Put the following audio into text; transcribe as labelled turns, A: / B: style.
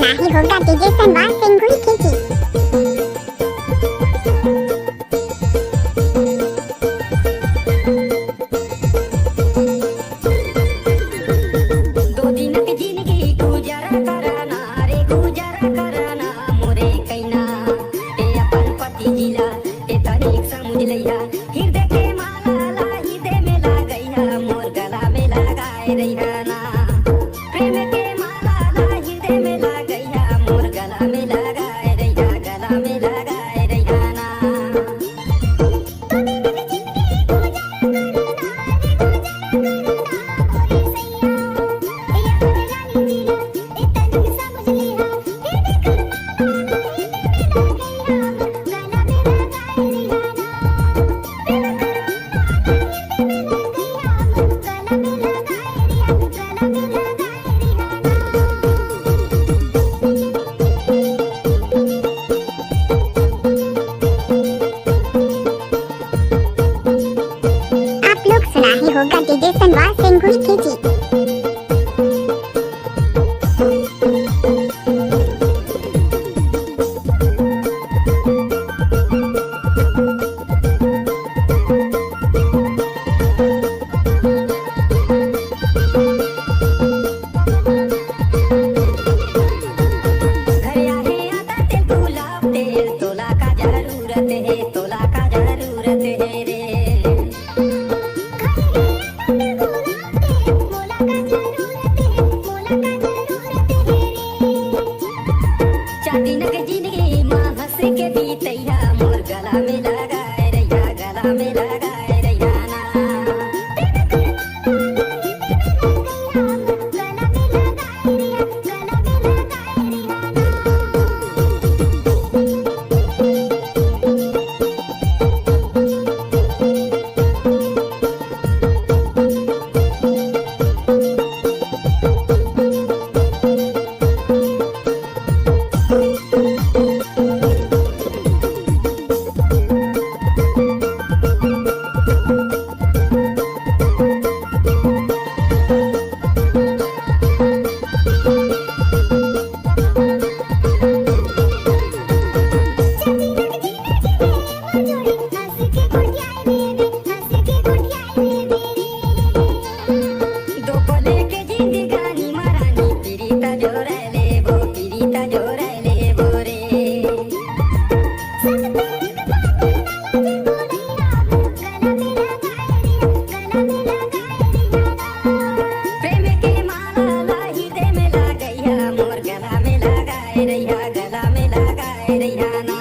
A: सुना ही होगा डीजे सनवार सिंगुल खींची।
B: दो दिन की जिंदगी गुजारा कराना रे गुजारा कराना मोरे कैना ए अपन पति जिला ए तनिक समझ लइहा हृदय के माला ला हृदय में लागैया मोर गला में लगाए रहिया ना प्रेम के माला ला हृदय में लागैया मोर गला में लगाए रहिया गला में लगाए रहिया ना
A: आप लोग सुना ही होगा डीजे सनवार सिंगुल खींची।
B: घर आए आता तेल गुलाब तेल तोला का जरूरत है तोला का जरूरत है रे चार दिन के जिंदगी माँ हंस के बीतैया मोर गला में लगाए रैया गला में लगाए रैया ना दो पले के जिंदगानी मरानी पीड़िता जो रहले वो पीड़िता जो रहले वो रे प्रेम के माला ला हृदय में लागैया मोर गला में लगाए रैया गला में लगाए रैया ना